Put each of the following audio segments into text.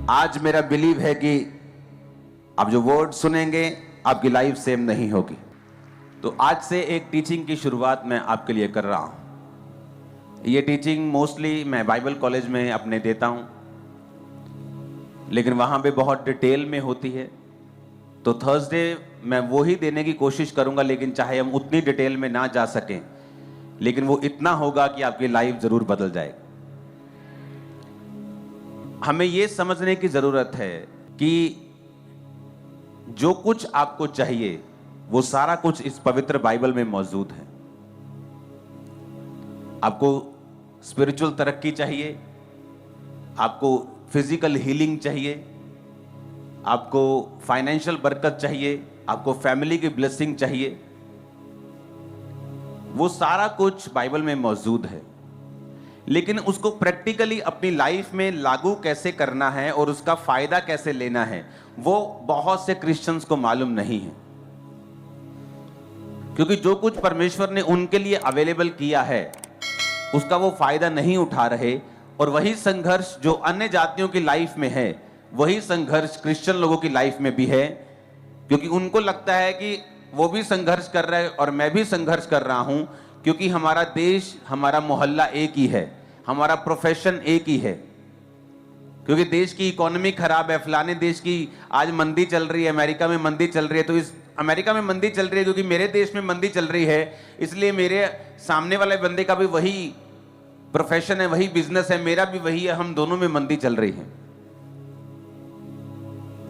आज मेरा बिलीव है कि आप जो वर्ड सुनेंगे आपकी लाइफ सेम नहीं होगी। तो आज से एक टीचिंग की शुरुआत मैं आपके लिए कर रहा हूं। ये टीचिंग मोस्टली मैं बाइबल कॉलेज में अपने देता हूं, लेकिन वहां पे बहुत डिटेल में होती है। तो थर्सडे मैं वो ही देने की कोशिश करूंगा, लेकिन चाहे हम उतनी डिटेल में ना जा सकें, लेकिन वो इतना होगा कि आपकी लाइफ जरूर बदल जाएगी। हमें ये समझने की जरूरत है कि जो कुछ आपको चाहिए वो सारा कुछ इस पवित्र बाइबल में मौजूद है। आपको स्पिरिचुअल तरक्की चाहिए, आपको फिजिकल हीलिंग चाहिए, आपको फाइनेंशियल बरकत चाहिए, आपको फैमिली की ब्लेसिंग चाहिए, वो सारा कुछ बाइबल में मौजूद है। लेकिन उसको प्रैक्टिकली अपनी लाइफ में लागू कैसे करना है और उसका फायदा कैसे लेना है, वो बहुत से क्रिश्चियंस को मालूम नहीं है। क्योंकि जो कुछ परमेश्वर ने उनके लिए अवेलेबल किया है उसका वो फायदा नहीं उठा रहे, और वही संघर्ष जो अन्य जातियों की लाइफ में है वही संघर्ष क्रिश्चियन लोगों की लाइफ में भी है। क्योंकि उनको लगता है कि वो भी संघर्ष कर रहा है और मैं भी संघर्ष कर रहा हूं, क्योंकि हमारा देश, हमारा मोहल्ला एक ही है, हमारा प्रोफेशन एक ही है। क्योंकि देश की इकोनॉमी खराब है, फलाने देश की आज मंदी चल रही है, अमेरिका में मंदी चल रही है, तो इस अमेरिका में मंदी चल रही है क्योंकि मेरे देश में मंदी चल रही है, इसलिए मेरे सामने वाले बंदे का भी वही प्रोफेशन है, वही बिजनेस है, मेरा भी वही है, हम दोनों में मंदी चल रही है।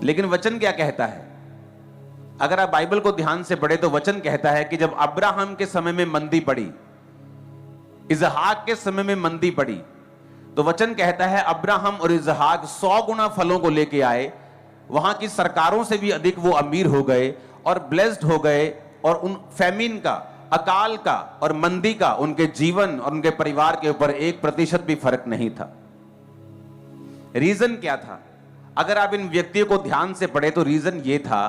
लेकिन वचन क्या कहता है? अगर आप बाइबल को ध्यान से पढ़े तो वचन कहता है कि जब अब्राहम के समय में मंदी पड़ी, इसहाक के समय में मंदी पड़ी, तो वचन कहता है अब्राहम और इसहाक 100 गुना फलों को लेके आए, वहां की सरकारों से भी अधिक वो अमीर हो गए और ब्लेस्ड हो गए, और उन फैमिन का, अकाल का और मंदी का उनके जीवन और उनके परिवार के ऊपर 1% भी फर्क नहीं था। रीजन क्या था? अगर आप इन व्यक्तियों को ध्यान से पढ़े तो रीजन ये था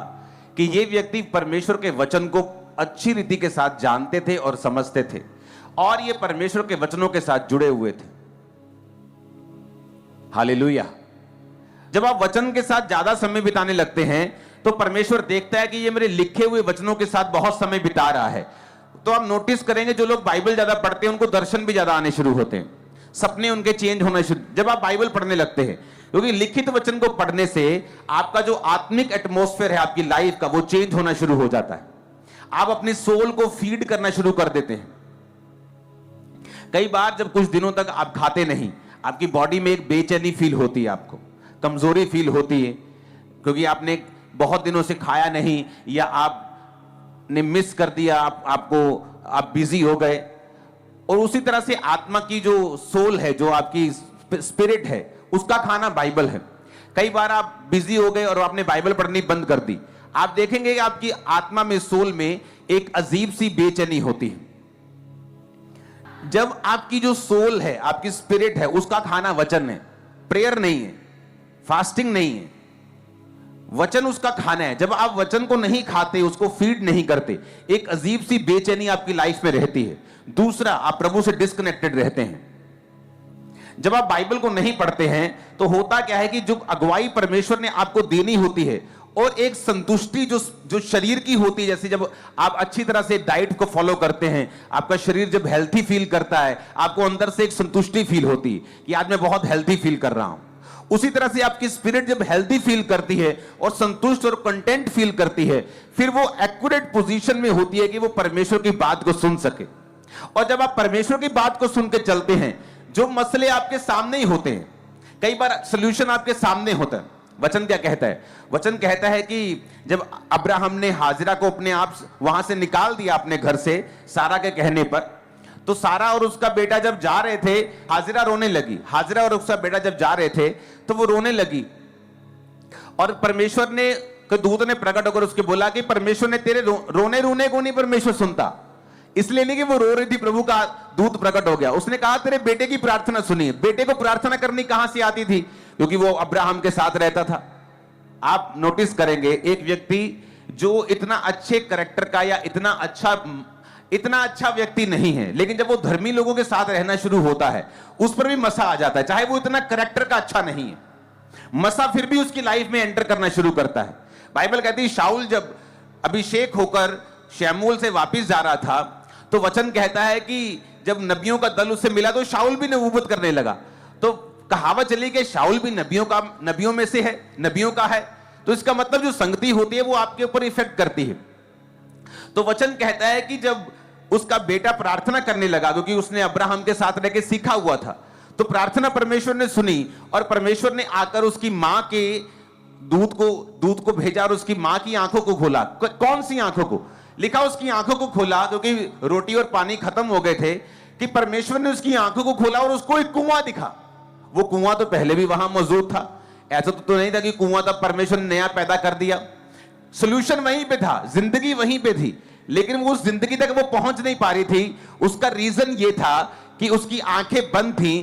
कि ये व्यक्ति परमेश्वर के वचन को अच्छी रीति के साथ जानते थे और समझते थे, और ये परमेश्वर के वचनों के साथ जुड़े हुए थे। हालेलुया। जब आप वचन के साथ ज्यादा समय बिताने लगते हैं तो परमेश्वर देखता है कि ये मेरे लिखे हुए वचनों के साथ बहुत समय बिता रहा है। तो आप नोटिस करेंगे जो लोग बाइबल ज्यादा पढ़ते हैं उनको दर्शन भी ज्यादा आने शुरू होते हैं, सपने उनके चेंज होने शुरू जब आप बाइबल पढ़ने लगते हैं। क्योंकि लिखित वचन को पढ़ने से आपका जो आत्मिक एटमॉस्फेयर है आपकी लाइफ का, वो चेंज होना शुरू हो जाता है। आप अपनी सोल को फीड करना शुरू कर देते हैं। कई बार जब कुछ दिनों तक आप खाते नहीं, आपकी बॉडी में एक बेचैनी फील होती है, आपको कमजोरी फील होती है, क्योंकि आपने बहुत दिनों से खाया नहीं, या आपने मिस कर दिया, आप बिजी हो गए। और उसी तरह से आत्मा की जो सोल है, जो आपकी स्पिरिट है, उसका खाना बाइबल है। कई बार आप बिजी हो गए और आपने बाइबल पढ़नी बंद कर दी, आप देखेंगे कि आपकी आत्मा में, सोल में एक अजीब सी बेचैनी होती है। जब आपकी जो सोल है, आपकी स्पिरिट है, उसका खाना वचन है, प्रेयर नहीं है, फास्टिंग नहीं है, वचन उसका खाना है। जब आप वचन को नहीं खाते, उसको फीड नहीं करते, एक अजीब सी बेचैनी आपकी लाइफ में रहती है। दूसरा, आप प्रभु से डिस्कनेक्टेड रहते हैं। जब आप बाइबल को नहीं पढ़ते हैं तो होता क्या है कि जो अगुवाई परमेश्वर ने आपको देनी होती है, और एक संतुष्टि जो शरीर की होती है, जैसे जब आप अच्छी तरह से डाइट को फॉलो करते हैं, आपका शरीर जब हेल्थी फील करता है, आपको अंदर से एक संतुष्टि फील होती है कि आज मैं बहुत हेल्थी फील कर रहा हूं। उसी तरह से आपकी स्पिरिट जब हेल्थी फील करती है और संतुष्ट और कंटेंट फील करती है, फिर वो एक्यूरेट पोजीशन में होती है कि वो परमेश्वर की बात को सुन सके। और जब आप परमेश्वर की बात को सुन के चलते हैं, जो मसले आपके सामने ही होते हैं, कई बार सॉल्यूशन आपके सामने होता है। वचन क्या कहता है? वचन कहता है कि जब अब्राहम ने हाजिरा को अपने आप वहां से निकाल दिया अपने घर से, सारा के कहने पर, तो सारा और उसका बेटा जब जा रहे थे, हाजिरा रोने लगी। हाजिरा और उसका बेटा जब जा रहे थे तो वो रोने लगी, और परमेश्वर ने, दूत ने प्रकट होकर उसके बोला कि परमेश्वर ने तेरे रोने रोने को नहीं परमेश्वर सुनता। इसलिए नहीं कि वो रो रही थी, प्रभु का दूत प्रकट हो गया, उसने कहा तेरे बेटे की प्रार्थना सुनिए। बेटे को प्रार्थना करनी कहां से आती थी? क्योंकि वो अब्राहम के साथ रहता था। आप नोटिस करेंगे एक व्यक्ति जो इतना अच्छे कैरेक्टर का या इतना अच्छा व्यक्ति नहीं है, लेकिन जब वो धर्मी लोगों के साथ रहना शुरू होता है, उस पर भी मसा आ जाता है, चाहे वो इतना कैरेक्टर का अच्छा नहीं है। मसा फिर भी उसकी लाइफ में एंटर करना शुरू करता है। बाइबल कहती है शाऊल जब अभिषेक होकर शमूएल से वापस जा रहा था तो वचन कहता है कि जब नबियों का दल उससे मिला तो शाऊल भी नबूवत करने लगा। तो कहावत चली कि शाऊल भी नबियों में से है, नबियों का है। तो इसका मतलब जो संगति होती है वो आपके ऊपर इफेक्ट करती है। तो वचन कहता है कि जब उसका बेटा प्रार्थना करने लगा, क्योंकि उसने अब्राहम के साथ रह के सीखा हुआ था, तो प्रार्थना परमेश्वर ने सुनी और परमेश्वर ने आकर उसकी मां के दूध को भेजा और उसकी मां की आंखों को खोला। कौन सी आंखों को? लिखा उसकी आंखों को खोला, क्योंकि रोटी और पानी खत्म हो गए थे, कि परमेश्वर ने उसकी आंखों को खोला और उसको एक कुआं दिखा। वो कुआं तो पहले भी वहां मौजूद था, ऐसा तो नहीं था कि कुआं तब परमेश्वर ने नया पैदा कर दिया। सोल्यूशन वहीं पे था, जिंदगी वहीं पे थी, लेकिन वो उस जिंदगी तक वो पहुंच नहीं पा रही थी। उसका रीजन ये था कि उसकी आंखें बंद थी।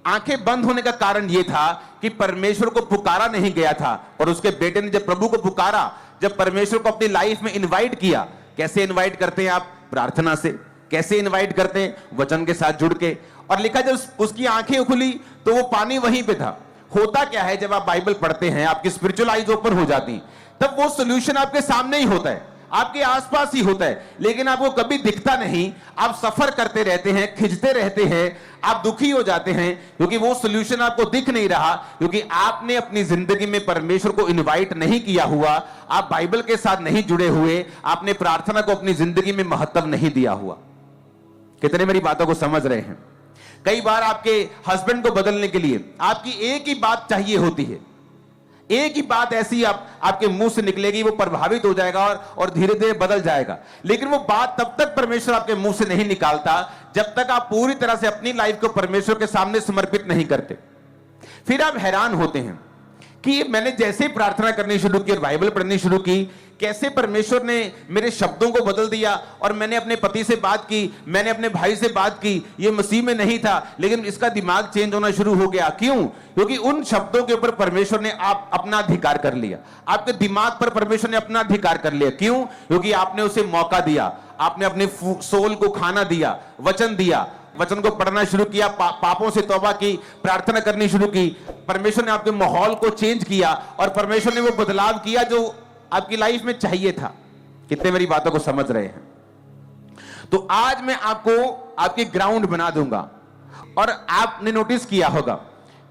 आंखें बंद होने का कारण यह था कि परमेश्वर को पुकारा नहीं गया था। और उसके बेटे ने जब प्रभु को पुकारा, जब परमेश्वर को अपनी लाइफ में इनवाइट किया, कैसे इनवाइट करते हैं आप? प्रार्थना से। कैसे इनवाइट करते हैं? वचन के साथ जुड़ के। और लिखा जब उसकी आंखें खुली तो वो पानी वहीं पे था। होता क्या है, जब आप बाइबल पढ़ते हैं आपकी स्पिरिचुअल आईज ओपन हो जाती, तब वो सोल्यूशन आपके सामने ही होता है, आपके आसपास ही होता है, लेकिन आपको कभी दिखता नहीं। आप सफर करते रहते हैं, खिंचते रहते हैं, आप दुखी हो जाते हैं, क्योंकि वो सोल्यूशन आपको दिख नहीं रहा, क्योंकि आपने अपनी जिंदगी में परमेश्वर को इनवाइट नहीं किया हुआ, आप बाइबल के साथ नहीं जुड़े हुए, आपने प्रार्थना को अपनी जिंदगी में महत्व नहीं दिया हुआ। कितने मेरी बातों को समझ रहे हैं? कई बार आपके हस्बैंड को बदलने के लिए आपकी एक ही बात चाहिए होती है, एक ही बात ऐसी आपके मुंह से निकलेगी, वो प्रभावित हो जाएगा और धीरे धीरे बदल जाएगा। लेकिन वो बात तब तक परमेश्वर आपके मुंह से नहीं निकालता जब तक आप पूरी तरह से अपनी लाइफ को परमेश्वर के सामने समर्पित नहीं करते। फिर आप हैरान होते हैं कि मैंने जैसे प्रार्थना करनी शुरू की और बाइबल पढ़नी शुरू की, कैसे परमेश्वर ने मेरे शब्दों को बदल दिया। और मैंने अपने पति से बात की, मैंने अपने भाई से बात की, ये मसीह में नहीं था, लेकिन इसका दिमाग चेंज होना शुरू हो गया। क्यों? क्योंकि उन शब्दों के ऊपर परमेश्वर ने अपना अधिकार कर लिया। आपके दिमाग पर परमेश्वर ने अपना अधिकार कर लिया। क्यों? क्योंकि आपने उसे मौका दिया, आपने अपने सोल को खाना दिया, वचन दिया, वचन को पढ़ना शुरू किया, पापों से तौबा की, प्रार्थना करनी शुरू की। परमेश्वर ने आपके माहौल को चेंज किया और परमेश्वर ने वो बदलाव किया जो आपकी लाइफ में चाहिए था। कितने मेरी बातों को समझ रहे हैं? तो आज मैं आपको आपकी ग्राउंड बना दूंगा। और आपने नोटिस किया होगा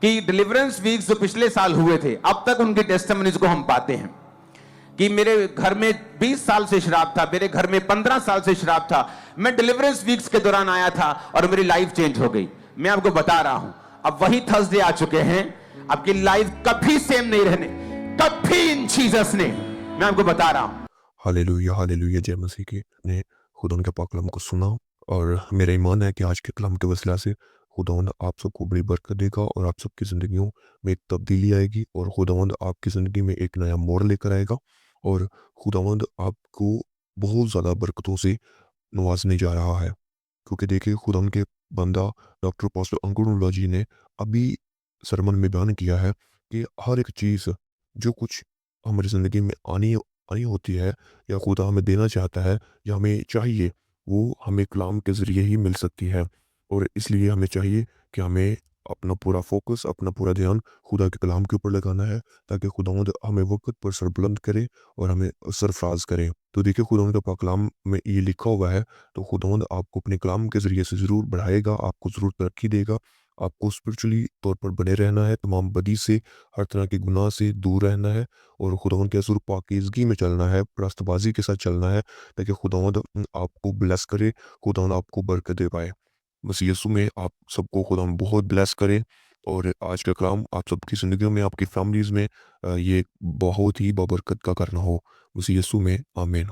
कि डिलीवरेंस वीक्स जो पिछले साल हुए थे, अब तक उनकी टेस्टिमनीज को हम पाते हैं कि मेरे घर में 20 साल से शराब था, मेरे घर में 15 साल से शराब था, मैं डिलीवरेंस वीक्स के दौरान आया था और मेरी लाइफ चेंज हो गई। मैं आपको बता रहा हूं, अब वही थर्सडे आ चुके हैं, आपकी लाइफ कभी सेम नहीं रहने, कभी इन जीसस ने, मैं आपको बता रहा हूं। हालेलुया हालेलुया, जय मसीह की। ने खुदा के पाक कलाम को सुना और मेरा ईमान है कि आज के कलाम के वसीला से खुदावंद आप सबको बड़ी बरकत देगा और आप सबकी ज़िंदगियों में एक तब्दीली आएगी और खुदावंद आपकी ज़िंदगी में एक नया मोड़ लेकर आएगा और खुदावंद आपको बहुत ज़्यादा बरकतों से नवाजने जा रहा है। क्योंकि देखिए खुदावंद के बंदा डॉक्टर पास्टर अंकुरुल्लाह जी ने अभी सरमन में बयान किया है कि हर एक चीज़ जो कुछ हमारी ज़िंदगी में आनी आनी होती है या खुदा हमें देना चाहता है या हमें चाहिए, वो हमें कलाम के ज़रिए ही मिल सकती है। और इसलिए हमें चाहिए कि हमें अपना पूरा फ़ोकस, अपना पूरा ध्यान खुदा के कलाम के ऊपर लगाना है, ताकि खुदावंद हमें वक़्त पर सरबुलंद करे और हमें सरफ़राज़ करे। तो देखिए खुदावंद का पाक कलाम में ये लिखा हुआ है, तो खुदावंद आपको अपने कलाम के ज़रिए से ज़रूर बढ़ाएगा, आपको ज़रूर तरक्की देगा। आपको स्पिरिचुअली तौर पर बने रहना है, तमाम बदी से, हर तरह के गुनाह से दूर रहना है और खुदावंद के हज़ूर पाकीज़गी में चलना है, रास्तबाज़ी के साथ चलना है, ताकि खुदावंद आपको ब्लेस करे, खुदावंद आपको बरकत दे पाए। बस यीशु में आप सबको खुदावंद बहुत ब्लेस करे और आज का कलाम आप सबकी ज़िंदगियों में, आपकी फैमिलीज़ में ये बहुत ही बाबरकत का करना हो। बस यीशु में आमीन।